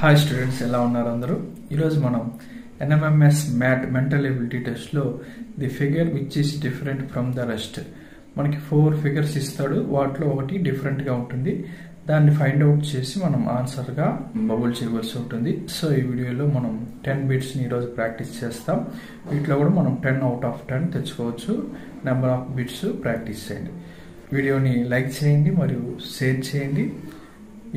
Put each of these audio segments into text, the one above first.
Hi students, ఎలా ఉన్నారు అందరూ? ఈరోజు మనం ఎన్ఎంఎంఎస్ మ్యాట్ మెంటల్ ఎబిలిటీ టెస్ట్లో the figure which is different from the rest, మనకి 4 ఫిగర్స్ ఇస్తాడు. వాటిలో ఒకటి డిఫరెంట్గా ఉంటుంది. దాన్ని ఫైండ్ అవుట్ చేసి మనం ఆన్సర్గా బబుల్ చేయవలసి ఉంటుంది. సో ఈ వీడియోలో మనం 10 బిట్స్ని ఈరోజు ప్రాక్టీస్ చేస్తాం. వీటిలో కూడా మనం 10 out of 10 తెచ్చుకోవచ్చు. నెంబర్ ఆఫ్ బిట్స్ ప్రాక్టీస్ చేయండి. వీడియోని లైక్ చేయండి మరియు షేర్ చేయండి.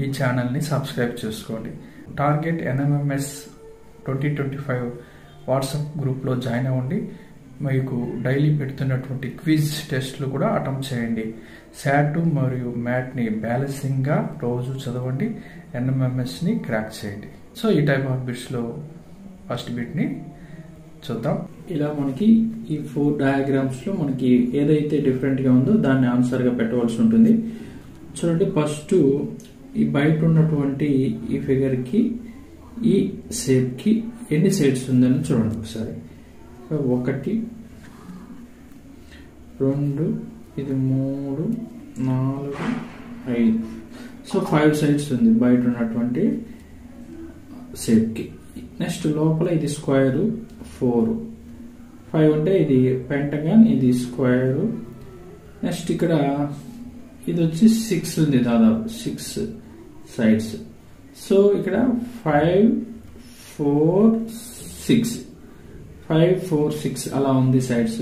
ఈ ఛానల్ని సబ్స్క్రైబ్ చేసుకోండి. టార్గెట్ ఎన్ఎంఎంఎస్ 2025 వాట్సాప్ గ్రూప్లో జాయిన్ అవ్వండి. మీకు డైలీ పెడుతున్నటువంటి క్విజ్ టెస్ట్లు కూడా అటెంప్ట్ చేయండి. శాట్ మరియు మ్యాట్ని బ్యాలెన్సింగ్గా రోజు చదవండి. ఎన్ఎంఎంఎస్ని క్రాక్ చేయండి. సో ఈ టైప్ ఆఫ్ బిట్స్లో ఫస్ట్ బిట్ని చూద్దాం. ఇలా మనకి ఈ 4 డయాగ్రామ్స్లో మనకి ఏదైతే డిఫరెంట్గా ఉందో దాన్ని ఆన్సర్గా పెట్టవలసి ఉంటుంది. చూడండి, ఫస్ట్ ఈ బయట ఉన్నటువంటి ఈ ఫిగర్కి ఈ షేప్కి ఎన్ని సైడ్స్ ఉందని చూడండి ఒకసారి. 1 2 ఇది 3 4 5. సో 5 సైడ్స్ ఉంది బయట ఉన్నటువంటి షేప్కి. నెక్స్ట్ లోపల ఇది స్క్వేర్ 4 5 అంటే ఇది పెంటగాన్, ఇది స్క్వేర్. నెక్స్ట్ ఇక్కడ ఇది వచ్చి 6 ఉంది, దాదాపు 6 సైడ్స్. సో ఇక్కడ 5 4 6 5 4 6 అలా ఉంది sides.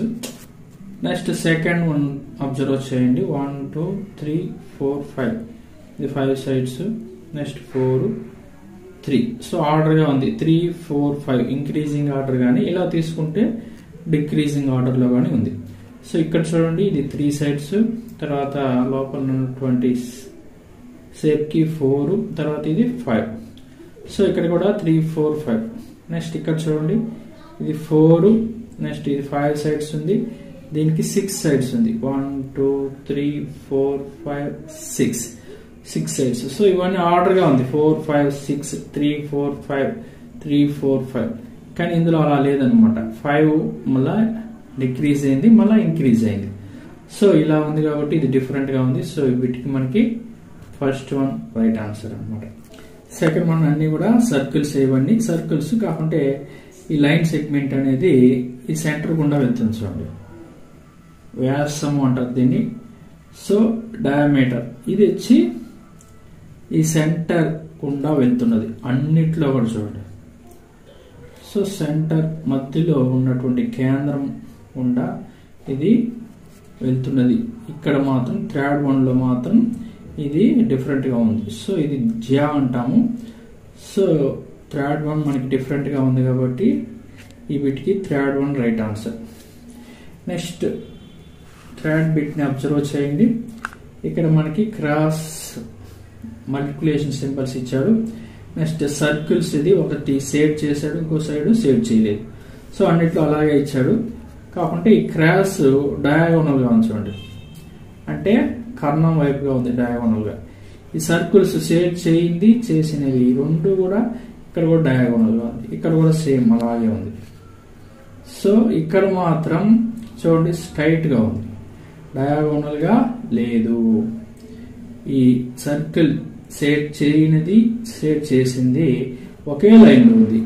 Next second one observe చేయండి. 1 2 3 4 5 ఇది 5 సైడ్స్. నెక్స్ట్ 4 3. సో ఆర్డర్గా ఉంది 3 4 5 ఇంక్రీజింగ్ ఆర్డర్ కానీ, ఇలా తీసుకుంటే డిక్రీజింగ్ ఆర్డర్లో కానీ ఉంది. సో ఇక్కడ చూడండి, ఇది 3 సైడ్స్. తర్వాత లోపల ఉన్నటువంటి షేప్కి 4, తర్వాత ఇది 5. సో ఇక్కడ కూడా 3 4 5. నెక్స్ట్ ఇక్కడ చూడండి, ఇది 4, నెక్స్ట్ ఇది 5 సైడ్స్ ఉంది. దీనికి 6 సైడ్స్ ఉంది. 1 2 3 4 5 6 సైడ్స్. సో ఇవన్నీ ఆర్డర్గా ఉంది 4 5 6 3 4 5 3 4 5. కానీ ఇందులో అలా లేదనమాట. 5 మళ్ళా డిక్రీజ్ అయింది, మళ్ళీ ఇంక్రీజ్ అయింది. సో ఇలా ఉంది కాబట్టి ఇది డిఫరెంట్గా ఉంది. సో వీటికి మనకి ఫస్ట్ వన్ రైట్ ఆన్సర్ అనమాట. సెకండ్ వన్ అన్ని కూడా సర్కిల్స్ ఇవ్వండి. సర్కిల్స్ కాకుంటే ఈ లైన్ సెగ్మెంట్ అనేది ఈ సెంటర్ గుండా వెళ్తుంది. చూడండి, వ్యాసం అంటారు దీన్ని. సో డయామీటర్ ఇది వచ్చి ఈ సెంటర్ గుండా వెళ్తున్నది అన్నిట్లో కూడా చూడండి. సో సెంటర్ మధ్యలో ఉన్నటువంటి కేంద్రం గుండా ఇది వెళ్తున్నది. ఇక్కడ మాత్రం థర్డ్ వన్లో మాత్రం ఇది డిఫరెంట్గా ఉంది. సో ఇది జ్యా అంటాము. సో థర్డ్ వన్ మనకి డిఫరెంట్గా ఉంది కాబట్టి ఈ బిట్కి third one right answer. Next third బిట్ని అబ్జర్వ్ చేయండి. ఇక్కడ మనకి క్రాస్ మల్టిప్లికేషన్ సింబల్స్ ఇచ్చాడు. నెక్స్ట్ సర్కిల్స్ ఇది ఒకటి సేవ్ చేశాడు, ఇంకో సైడ్ సేవ్ చేయలేదు. సో అన్నిట్లో అలాగే ఇచ్చాడు. కాకుంటే ఈ క్రాస్ డయాగోనల్గా ఉంచండి, అంటే కర్ణం వైపుగా ఉంది డయాగోనల్గా. ఈ సర్కిల్స్ సేవ్ చేయింది చేసినవి 2 కూడా ఇక్కడ కూడా డయాగోనల్గా ఉంది. ఇక్కడ కూడా సేమ్ అలాగే ఉంది. సో ఇక్కడ మాత్రం చూడండి స్ట్రైట్గా ఉంది, డయాగోనల్గా లేదు. ఈ సర్కిల్ సేవ్ చేయనిది సేవ్ చేసింది ఒకే లైన్లో ఉంది.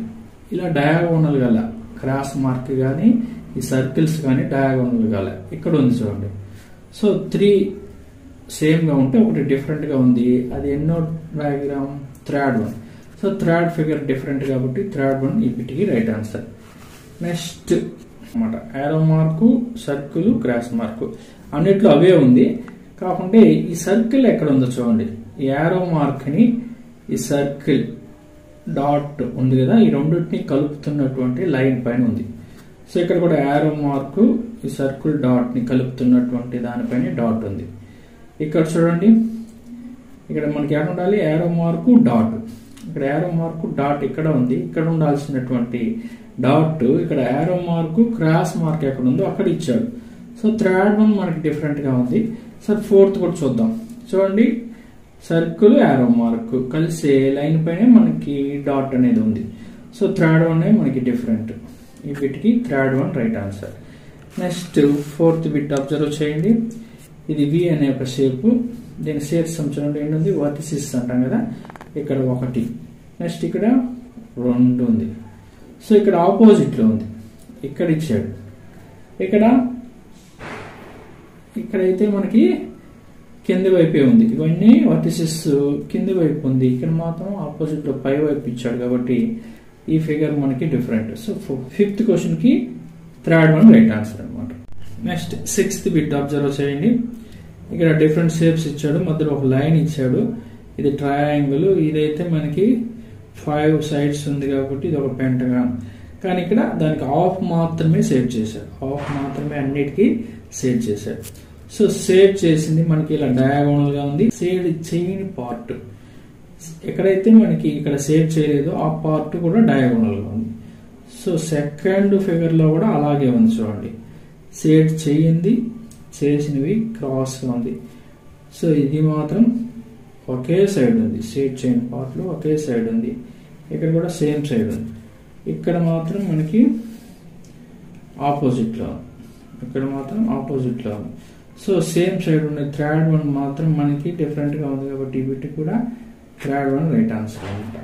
ఇలా డయాగోనల్ గల క్రాస్ మార్క్ కానీ ఈ సర్కిల్స్ కానీ డయాగోనల్ గల ఇక్కడ ఉంది చూడండి. సో 3 సేమ్గా ఉంటే ఒకటి డిఫరెంట్గా ఉంది. అది ఎన్నో diagram? Third one. So third figure different కాబట్టి థర్డ్ వన్ ఈ బిట్కి రైట్ ఆన్సర్. నెక్స్ట్ అన్నమాట arrow mark, circle, cross mark అన్నిట్లో అవే ఉంది. కాకుంటే ఈ సర్కిల్ ఎక్కడ ఉందో చూడండి. ఈ యారో మార్క్ని ఈ సర్కిల్ డాట్ ఉంది కదా, ఈ రెండింటిని కలుపుతున్నటువంటి లైన్ పైన ఉంది. సో ఇక్కడ కూడా యారో మార్కు ఈ సర్కిల్ డాట్ని కలుపుతున్నటువంటి దానిపైన డాట్ ఉంది. ఇక్కడ చూడండి, ఇక్కడ మనకి ఎక్కడ ఉండాలి? Arrow mark dot. ఇక్కడ యారో మార్కు డాట్ ఇక్కడ ఉంది. ఇక్కడ ఉండాల్సినటువంటి డాట్ ఇక్కడ యారో మార్కు క్రాస్ మార్క్ ఎక్కడ ఉందో అక్కడ ఇచ్చాడు. సో థర్డ్ వన్ మనకి డిఫరెంట్గా ఉంది. సార్ ఫోర్త్ కూడా చూద్దాం. చూడండి, సర్కిల్ యారో మార్క్ కలిసే లైన్ పైన మనకి డాట్ అనేది ఉంది. సో థర్డ్ వన్ మనకి డిఫరెంట్. ఈ బిట్కి third one right answer. Next fourth bit observe చేయండి. ఇది వి అనే ఒక షేప్. దీని షేప్స్ చూడండి ఏంటి ఉంది, వర్టిసిస్ అంటాం కదా. ఇక్కడ 1 నెక్స్ట్ ఇక్కడ 2 ఉంది. సో ఇక్కడ ఆపోజిట్లో ఉంది, ఇక్కడ ఇచ్చాడు. ఇక్కడైతే మనకి కింది వైపే ఉంది, ఇవన్నీ వర్టిసెస్ కింది వైపు ఉంది. ఇక్కడ మాత్రం ఆపోజిట్లో పై వైపు ఇచ్చాడు కాబట్టి ఈ ఫిగర్ మనకి డిఫరెంట్. సో 5th క్వశ్చన్ కి 3rd వన్ రైట్ ఆన్సర్ అనమాట. నెక్స్ట్ 6th బిట్ అబ్జర్వ్ చేయండి. ఇక్కడ డిఫరెంట్ షేప్స్ ఇచ్చాడు, మధ్యలో ఒక లైన్ ఇచ్చాడు. ఇది ట్రయాంగిల్, ఇదైతే మనకి 5 సైడ్స్ ఉంది కాబట్టి ఇది ఒక పెంటగాన్. కానీ ఇక్కడ దానికి హాఫ్ మాత్రమే సేవ్ చేశాడు, హాఫ్ మాత్రమే అన్నిటికీ సేవ్ చేశాడు. సో సేవ్ చేసింది మనకి ఇలా డయాగోనల్ గా ఉంది. సేవ్ చేయని పార్ట్ ఎక్కడైతే మనకి ఇక్కడ సేవ్ చేయలేదో ఆ పార్ట్ కూడా డయాగోనల్ గా ఉంది. సో సెకండ్ ఫిగర్ లో కూడా అలాగే ఉంది చూడండి, సేవ్ చేయింది చేసినవి క్రాస్ గా ఉంది. సో ఇది మాత్రం ఒకే సైడ్ ఉంది, సేవ్ చేయని పార్ట్ లో ఒకే సైడ్ ఉంది. ఇక్కడ కూడా సేమ్ సైడ్ ఉంది. ఇక్కడ మాత్రం మనకి ఆపోజిట్ లో, ఇక్కడ మాత్రం ఆపోజిట్ లో ఉంది. సో సేమ్ సైడ్ ఉన్న 3rd వన్ మాత్రం మనకి డిఫరెంట్ గా ఉంది కాబట్టి ఈ బిట్ కూడా 3rd వన్ రైట్ ఆన్సర్ అనమాట.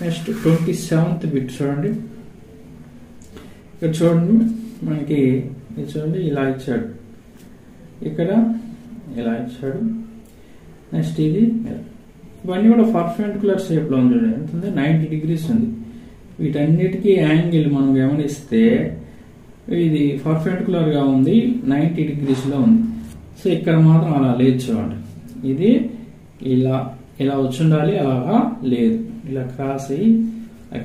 నెక్స్ట్ 27th బిట్ చూడండి. ఇక్కడ చూడండి మనకి చూడండి ఇలా ఇచ్చాడు, ఇక్కడ ఇలా ఇచ్చాడు. నెక్స్ట్ ఇది ఇవన్నీ కూడా పర్పెండిక్యులర్ షేప్ లో ఉంది, ఎంత ఉంది 90 degrees ఉంది. వీటన్నిటికీ యాంగిల్ మనం గమనిస్తే ఇది పర్పెండిక్యులర్ గా ఉంది, 90 degrees లో ఉంది. సో ఇక్కడ మాత్రం అలా లేదు చూడండి, ఇది ఇలా ఇలా వచ్చి ఉండాలి, అలాగా లేదు, ఇలా క్రాస్ అయ్యి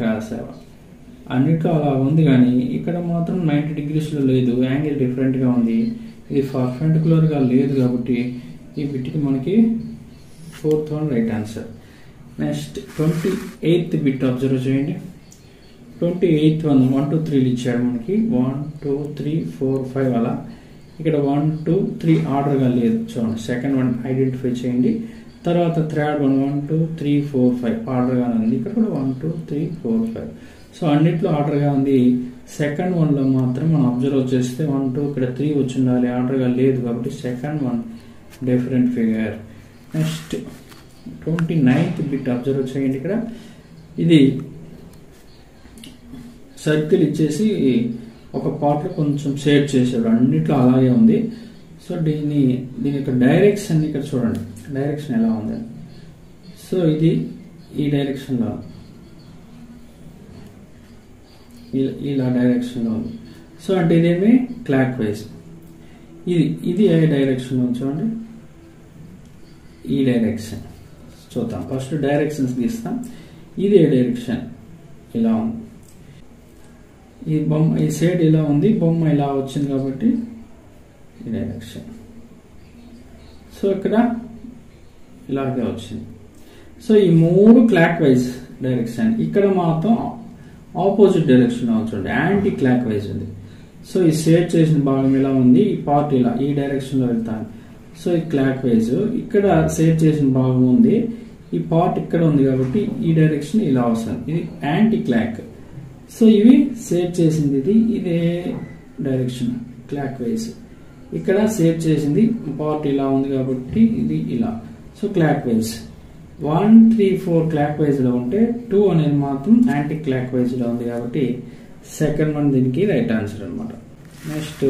క్రాస్ అవ్వాలి. అన్నిట్లో అలా ఉంది కానీ ఇక్కడ మాత్రం 90 degrees లో లేదు, యాంగిల్ డిఫరెంట్ గా ఉంది. ఇది పర్పెండిక్యులర్ గా లేదు కాబట్టి ఈ బిట్కి మనకి 4th one right answer. Next 28th bit observe చేయండి. 28th వన్ 1 2 3 ఇచ్చాడు మనకి, 1 2 3 4 5 అలా. ఇక్కడ 1 2 3 ఆర్డర్ గా లేదు చూడండి, సెకండ్ వన్ ఐడెంటిఫై చేయండి. తర్వాత 3rd వన్ 1 2 3 4 5 ఆర్డర్ గా ఉంది. ఇక్కడ కూడా 1 2 3 4 5. సో అన్నిట్లో ఆర్డర్ గా ఉంది. సెకండ్ వన్ లో మాత్రం మనం అబ్జర్వ్ చేస్తే 1 2 ఇక్కడ 3 వచ్చి ఉండాలి, ఆర్డర్ గా లేదు కాబట్టి second one different figure. Next 29th bit observe చేయండి. ఇక్కడ ఇది సర్కిల్ ఇచ్చేసి ఒక పార్ట్ లో కొంచెం షేడ్ చేశాడు, అన్నిట్లో అలాగే ఉంది. సో దీని యొక్క డైరెక్షన్ ఇక్కడ చూడండి, డైరెక్షన్ ఎలా ఉంది. సో ఇది ఈ డైరెక్షన్ లో, ఇలా డైరెక్షన్ లో ఉంది. సో అంటే ఇదేమి క్లాక్ వైజ్, ఇది ఏ డైరెక్షన్ లో చూడండి, ఈ డైరెక్షన్ చూద్దాం. ఫస్ట్ డైరెక్షన్స్ గీస్తాం. ఇది ఏ డైరెక్షన్, ఇలా ఉంది. ఈ బొమ్మ ఈ సైడ్ ఇలా ఉంది, బొమ్మ ఇలా వచ్చింది కాబట్టి ఈ డైరెక్షన్. సో ఇక్కడ ఇలాగే వచ్చింది. సో ఈ 3 క్లాక్ వైజ్ డైరెక్షన్. ఇక్కడ మాత్రం ఆపోజిట్ డైరెక్షన్ అవుతుంది, యాంటీ క్లాక్ వైజ్ ఉంది. సో ఈ షేడ్ చేసిన భాగం ఇలా ఉంది, ఈ పార్ట్ ఇలా ఈ డైరెక్షన్ లో వెళ్తాను. సో ఈ క్లాక్ వైజ్. ఇక్కడ షేడ్ చేసిన భాగం ఉంది, ఈ పార్ట్ ఇక్కడ ఉంది కాబట్టి ఈ డైరెక్షన్ ఇలా వస్తుంది, ఇది యాంటీ క్లాక్. సో ఇవి షేడ్ చేసింది ఇదే డైరెక్షన్ క్లాక్ వైజ్. ఇక్కడ షేడ్ చేసింది పార్ట్ ఇలా ఉంది కాబట్టి ఇది ఇలా. So clock wise 1 3 4 clock wise లో ఉంటే 2 అనేది మాత్రం యాంటీ క్లాక్ వైజ్ లో ఉంది కాబట్టి సెకండ్ వన్ దీనికి రైట్ ఆన్సర్ అనమాట. నెక్స్ట్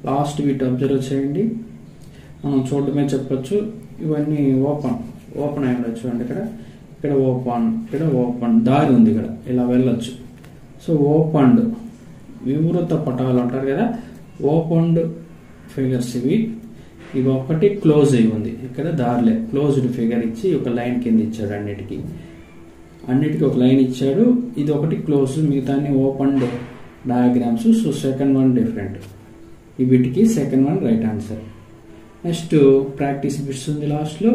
లాస్ట్ బిట్ అబ్జర్వ్ చేయండి. మనం చూడటమే చెప్పొచ్చు, ఇవన్నీ ఓపెన్ అయి ఉండొచ్చు. అంటే ఇక్కడ ఓపెన్ దారి ఉంది, ఇక్కడ ఇలా వెళ్ళొచ్చు. సో ఓపెన్డ్ వివృత పటాలు అంటారు కదా, ఓపెన్డ్ ఫిగర్స్ ఇవి ఒకటి క్లోజ్ అయి ఉంది. ఇక్కడ దారిలే క్లోజ్డ్ ఫిగర్ ఇచ్చి ఒక లైన్ కింద ఇచ్చాడు, అన్నిటికీ ఒక లైన్ ఇచ్చాడు. ఇది ఒకటి క్లోజ్, మిగతా opened diagrams. So second one different, ఈ బిట్కి second one right answer. Next practice bits ఉంది లాస్ట్లో,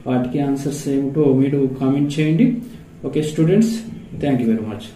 వాటికి ఆన్సర్స్ ఏమిటో మీరు కామెంట్ చేయండి. Okay students, thank you very much.